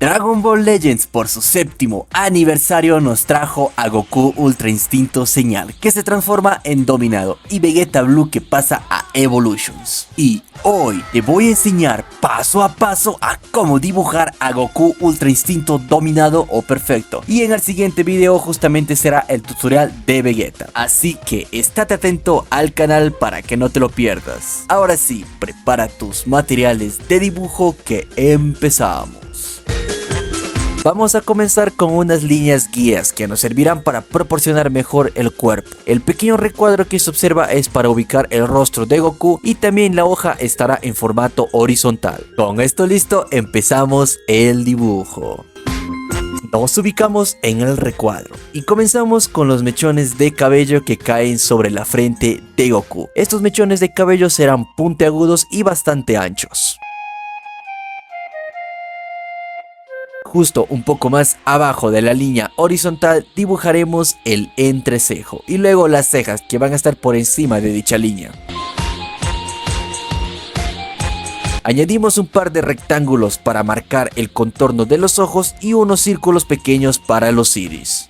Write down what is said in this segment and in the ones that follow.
Dragon Ball Legends por su séptimo aniversario nos trajo a Goku Ultra Instinto Señal, que se transforma en Dominado, y Vegeta Blue, que pasa a Evolutions. Y hoy te voy a enseñar paso a paso a cómo dibujar a Goku Ultra Instinto Dominado o Perfecto, y en el siguiente video justamente será el tutorial de Vegeta, así que estate atento al canal para que no te lo pierdas. Ahora sí, prepara tus materiales de dibujo que empezamos. Vamos a comenzar con unas líneas guías que nos servirán para proporcionar mejor el cuerpo. El pequeño recuadro que se observa es para ubicar el rostro de Goku, y también la hoja estará en formato horizontal. Con esto listo, empezamos el dibujo. Nos ubicamos en el recuadro y comenzamos con los mechones de cabello que caen sobre la frente de Goku. Estos mechones de cabello serán puntiagudos y bastante anchos. Justo un poco más abajo de la línea horizontal dibujaremos el entrecejo y luego las cejas, que van a estar por encima de dicha línea. Añadimos un par de rectángulos para marcar el contorno de los ojos y unos círculos pequeños para los iris.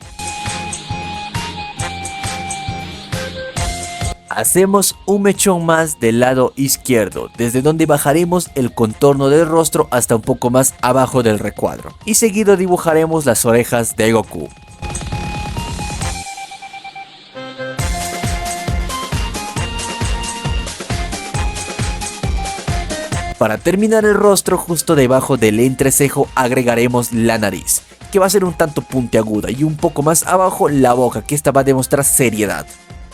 Hacemos un mechón más del lado izquierdo, desde donde bajaremos el contorno del rostro hasta un poco más abajo del recuadro, y seguido dibujaremos las orejas de Goku. Para terminar el rostro, justo debajo del entrecejo agregaremos la nariz, que va a ser un tanto puntiaguda, y un poco más abajo la boca, que esta va a demostrar seriedad.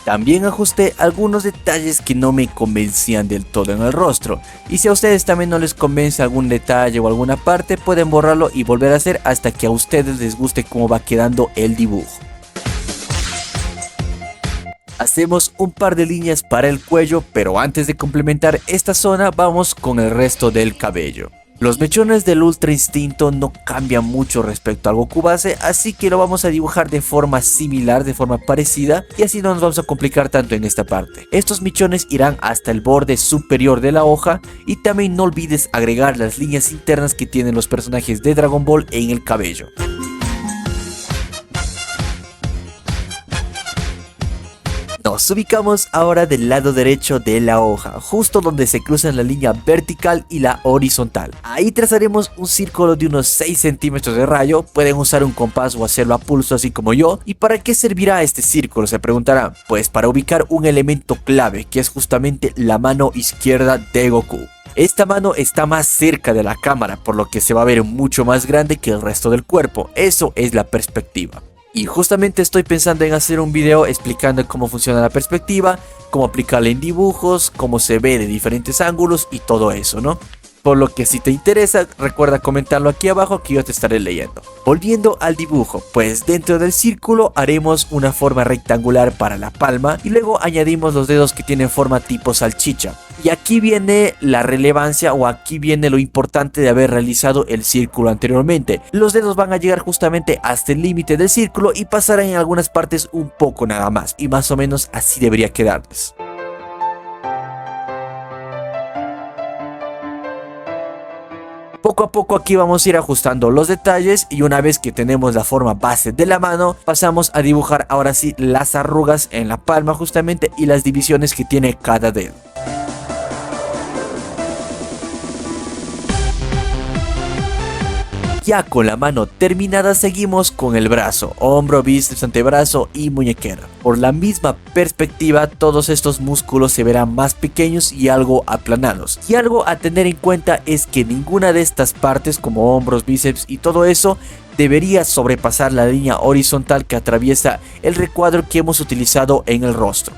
También ajusté algunos detalles que no me convencían del todo en el rostro, y si a ustedes también no les convence algún detalle o alguna parte, pueden borrarlo y volver a hacer hasta que a ustedes les guste cómo va quedando el dibujo. Hacemos un par de líneas para el cuello, pero antes de complementar esta zona vamos con el resto del cabello. Los mechones del Ultra Instinto no cambian mucho respecto al Goku base, así que lo vamos a dibujar de forma similar, de forma parecida, y así no nos vamos a complicar tanto en esta parte. Estos mechones irán hasta el borde superior de la hoja, y también no olvides agregar las líneas internas que tienen los personajes de Dragon Ball en el cabello. Nos ubicamos ahora del lado derecho de la hoja, justo donde se cruzan la línea vertical y la horizontal. Ahí trazaremos un círculo de unos 6 centímetros de rayo. Pueden usar un compás o hacerlo a pulso, así como yo. ¿Y para qué servirá este círculo?, se preguntarán. Pues para ubicar un elemento clave, que es justamente la mano izquierda de Goku. Esta mano está más cerca de la cámara, por lo que se va a ver mucho más grande que el resto del cuerpo. Eso es la perspectiva. Y justamente estoy pensando en hacer un video explicando cómo funciona la perspectiva, cómo aplicarla en dibujos, cómo se ve de diferentes ángulos y todo eso, ¿no? Por lo que si te interesa, recuerda comentarlo aquí abajo que yo te estaré leyendo. Volviendo al dibujo, pues dentro del círculo haremos una forma rectangular para la palma y luego añadimos los dedos que tienen forma tipo salchicha. Y aquí viene la relevancia, o aquí viene lo importante de haber realizado el círculo anteriormente. Los dedos van a llegar justamente hasta el límite del círculo y pasarán en algunas partes un poco nada más, y más o menos así debería quedarles. Poco a poco aquí vamos a ir ajustando los detalles, y una vez que tenemos la forma base de la mano, pasamos a dibujar ahora sí las arrugas en la palma justamente y las divisiones que tiene cada dedo. Ya con la mano terminada seguimos con el brazo, hombro, bíceps, antebrazo y muñequera. Por la misma perspectiva, todos estos músculos se verán más pequeños y algo aplanados. Y algo a tener en cuenta es que ninguna de estas partes, como hombros, bíceps y todo eso, debería sobrepasar la línea horizontal que atraviesa el recuadro que hemos utilizado en el rostro.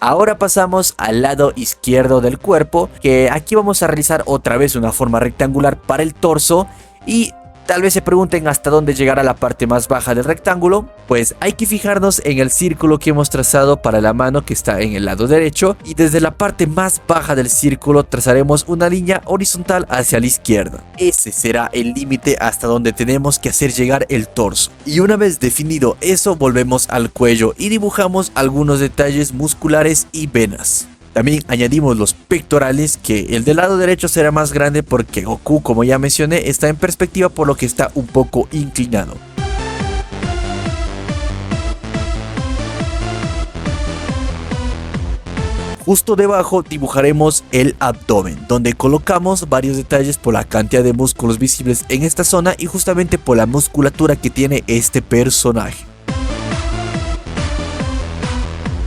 Ahora pasamos al lado izquierdo del cuerpo, que aquí vamos a realizar otra vez una forma rectangular para el torso, y Tal vez se pregunten hasta dónde llegará la parte más baja del rectángulo. Pues hay que fijarnos en el círculo que hemos trazado para la mano, que está en el lado derecho, y desde la parte más baja del círculo trazaremos una línea horizontal hacia la izquierda. Ese será el límite hasta donde tenemos que hacer llegar el torso. Y una vez definido eso, volvemos al cuello y dibujamos algunos detalles musculares y venas. También añadimos los pectorales, que el del lado derecho será más grande porque Goku, como ya mencioné, está en perspectiva, por lo que está un poco inclinado. Justo debajo dibujaremos el abdomen, donde colocamos varios detalles por la cantidad de músculos visibles en esta zona y justamente por la musculatura que tiene este personaje.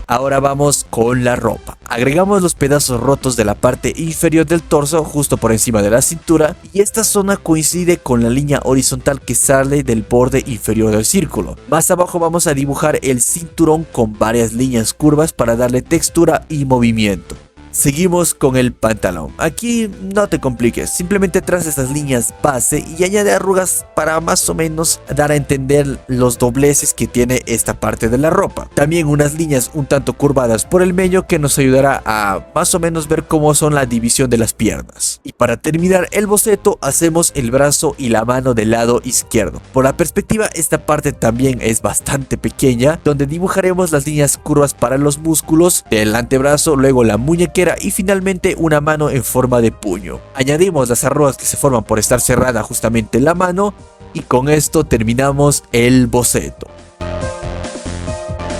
Ahora vamos con la ropa. Agregamos los pedazos rotos de la parte inferior del torso justo por encima de la cintura, y esta zona coincide con la línea horizontal que sale del borde inferior del círculo. Más abajo vamos a dibujar el cinturón con varias líneas curvas para darle textura y movimiento. Seguimos con el pantalón. Aquí no te compliques, simplemente traza estas líneas base y añade arrugas para más o menos dar a entender los dobleces que tiene esta parte de la ropa. También unas líneas un tanto curvadas por el medio que nos ayudará a más o menos ver cómo son la división de las piernas. Y para terminar el boceto hacemos el brazo y la mano del lado izquierdo. Por la perspectiva, esta parte también es bastante pequeña, donde dibujaremos las líneas curvas para los músculos del antebrazo, luego la muñequera y finalmente una mano en forma de puño. Añadimos las arrugas que se forman por estar cerrada justamente la mano, y con esto terminamos el boceto.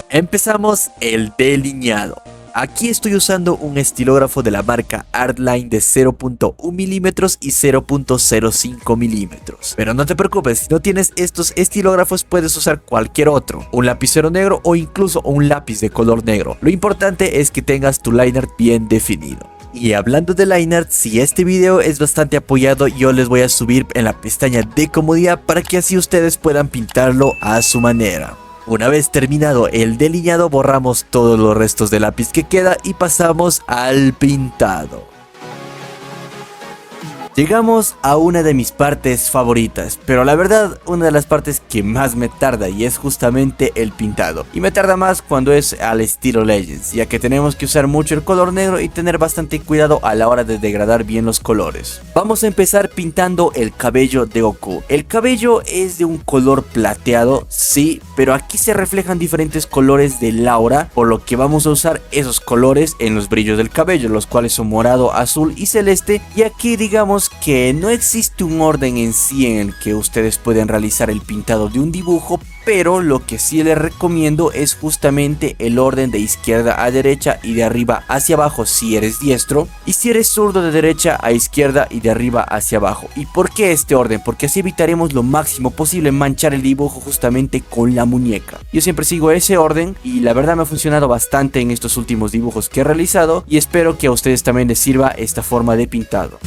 Empezamos el delineado. Aquí estoy usando un estilógrafo de la marca Artline de 0.1 milímetros y 0.05 milímetros. Pero no te preocupes, si no tienes estos estilógrafos puedes usar cualquier otro, un lapicero negro o incluso un lápiz de color negro. Lo importante es que tengas tu line art bien definido. Y hablando de line art, si este video es bastante apoyado, yo les voy a subir en la pestaña de comodidad para que así ustedes puedan pintarlo a su manera. Una vez terminado el delineado, borramos todos los restos de lápiz que queda y pasamos al pintado. Llegamos a una de mis partes favoritas, pero la verdad una de las partes que más me tarda, y es justamente el pintado. Y me tarda más cuando es al estilo Legends, ya que tenemos que usar mucho el color negro y tener bastante cuidado a la hora de degradar bien los colores. Vamos a empezar pintando el cabello de Goku. El cabello es de un color plateado, sí, pero aquí se reflejan diferentes colores del aura, por lo que vamos a usar esos colores en los brillos del cabello, los cuales son morado, azul y celeste. Y aquí digamos que no existe un orden en sí en el que ustedes pueden realizar el pintado de un dibujo, pero lo que sí les recomiendo es justamente el orden de izquierda a derecha y de arriba hacia abajo si eres diestro, y si eres zurdo, de derecha a izquierda y de arriba hacia abajo. ¿Y por qué este orden? Porque así evitaremos lo máximo posible manchar el dibujo justamente con la muñeca. Yo siempre sigo ese orden y la verdad me ha funcionado bastante en estos últimos dibujos que he realizado, y espero que a ustedes también les sirva esta forma de pintado.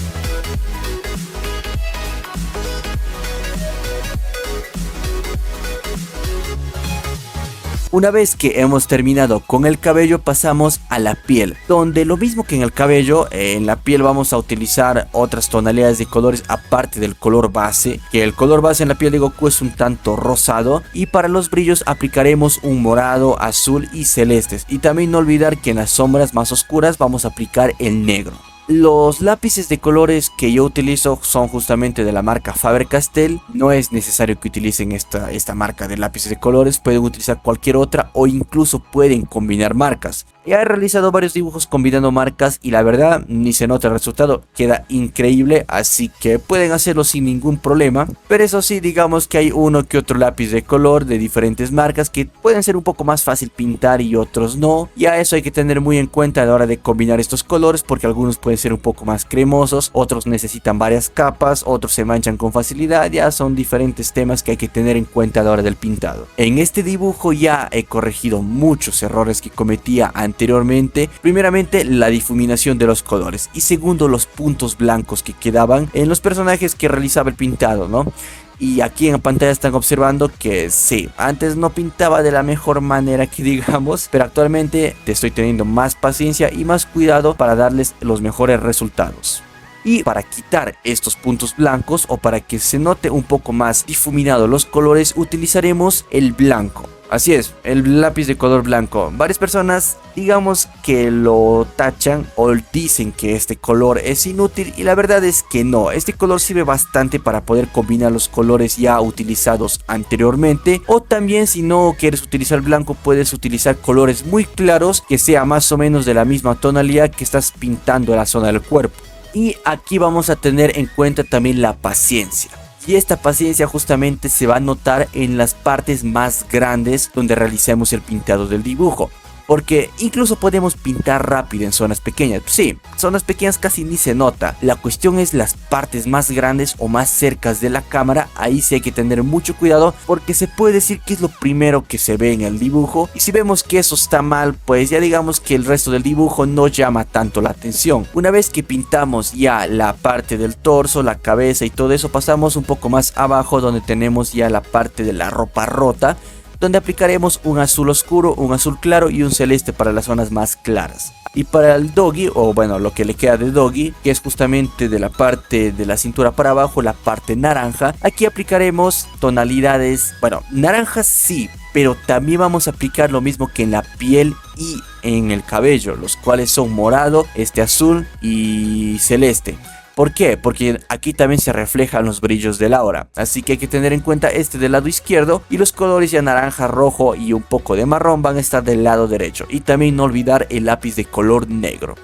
Una vez que hemos terminado con el cabello, pasamos a la piel, donde lo mismo que en el cabello, en la piel vamos a utilizar otras tonalidades de colores aparte del color base, que el color base en la piel de Goku es un tanto rosado, y para los brillos aplicaremos un morado, azul y celestes, y también no olvidar que en las sombras más oscuras vamos a aplicar el negro. Los lápices de colores que yo utilizo son justamente de la marca Faber-Castell. No es necesario que utilicen esta marca de lápices de colores, pueden utilizar cualquier otra o incluso pueden combinar marcas. Ya he realizado varios dibujos combinando marcas y la verdad ni se nota el resultado, queda increíble, así que pueden hacerlo sin ningún problema. Pero eso sí, digamos que hay uno que otro lápiz de color de diferentes marcas que pueden ser un poco más fácil pintar y otros no. Y a eso hay que tener muy en cuenta a la hora de combinar estos colores, porque algunos pueden ser un poco más cremosos, otros necesitan varias capas, otros se manchan con facilidad. Ya son diferentes temas que hay que tener en cuenta a la hora del pintado. En este dibujo ya he corregido muchos errores que cometía anteriormente. Primeramente, la difuminación de los colores, y segundo, los puntos blancos que quedaban en los personajes que realizaba el pintado, ¿no? Y aquí en la pantalla están observando que sí, antes no pintaba de la mejor manera que digamos, pero actualmente te estoy teniendo más paciencia y más cuidado para darles los mejores resultados. Y para quitar estos puntos blancos, o para que se note un poco más difuminado los colores, utilizaremos el blanco. Así es, el lápiz de color blanco. Varias personas digamos que lo tachan o dicen que este color es inútil, y la verdad es que no. Este color sirve bastante para poder combinar los colores ya utilizados anteriormente, o también si no quieres utilizar blanco puedes utilizar colores muy claros que sea más o menos de la misma tonalidad que estás pintando la zona del cuerpo. Y aquí vamos a tener en cuenta también la paciencia. Y esta paciencia justamente se va a notar en las partes más grandes donde realicemos el pintado del dibujo. Porque incluso podemos pintar rápido en zonas pequeñas. Sí, zonas pequeñas casi ni se nota. La cuestión es las partes más grandes o más cercas de la cámara. Ahí sí hay que tener mucho cuidado, porque se puede decir que es lo primero que se ve en el dibujo. Y si vemos que eso está mal, pues ya digamos que el resto del dibujo no llama tanto la atención. Una vez que pintamos ya la parte del torso, la cabeza y todo eso, pasamos un poco más abajo donde tenemos ya la parte de la ropa rota, donde aplicaremos un azul oscuro, un azul claro y un celeste para las zonas más claras. Y para el doggy, o bueno, lo que le queda de doggy, que es justamente de la parte de la cintura para abajo, la parte naranja, aquí aplicaremos tonalidades, bueno, naranjas sí, pero también vamos a aplicar lo mismo que en la piel y en el cabello, los cuales son morado, azul y celeste. ¿Por qué? Porque aquí también se reflejan los brillos del aura, así que hay que tener en cuenta este del lado izquierdo, y los colores ya naranja, rojo y un poco de marrón van a estar del lado derecho. Y también no olvidar el lápiz de color negro.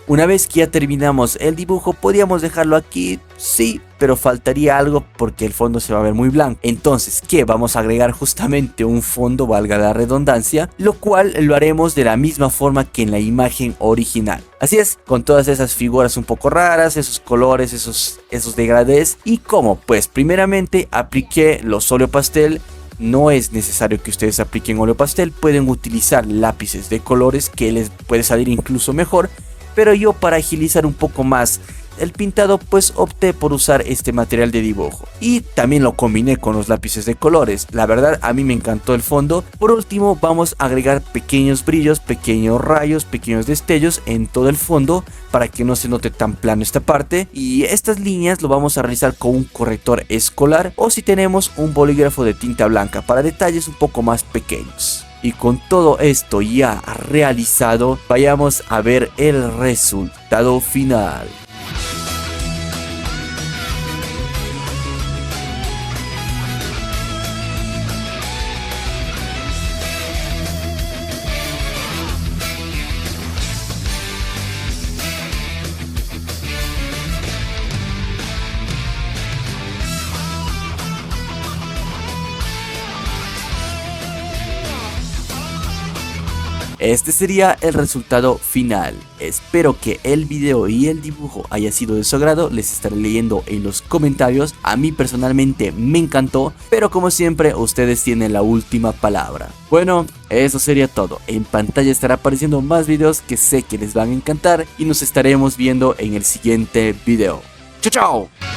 Una vez que ya terminamos el dibujo, podríamos dejarlo aquí, sí, pero faltaría algo porque el fondo se va a ver muy blanco. Entonces, ¿qué? Vamos a agregar justamente un fondo, valga la redundancia, lo cual lo haremos de la misma forma que en la imagen original. Así es, con todas esas figuras un poco raras, esos colores, esos degradés. ¿Y cómo? Pues primeramente apliqué los óleo pastel. No es necesario que ustedes apliquen óleo pastel, pueden utilizar lápices de colores que les puede salir incluso mejor. Pero yo, para agilizar un poco más el pintado, pues opté por usar este material de dibujo. Y también lo combiné con los lápices de colores. La verdad, a mí me encantó el fondo. Por último, vamos a agregar pequeños brillos, pequeños rayos, pequeños destellos en todo el fondo, para que no se note tan plano esta parte. Y estas líneas lo vamos a realizar con un corrector escolar, o si tenemos un bolígrafo de tinta blanca, para detalles un poco más pequeños. Y con todo esto ya realizado, vayamos a ver el resultado final. Este sería el resultado final. Espero que el video y el dibujo haya sido de su agrado. Les estaré leyendo en los comentarios. A mí personalmente me encantó, pero como siempre ustedes tienen la última palabra. Bueno, eso sería todo. En pantalla estará apareciendo más videos que sé que les van a encantar, y nos estaremos viendo en el siguiente video. ¡Chao, chao!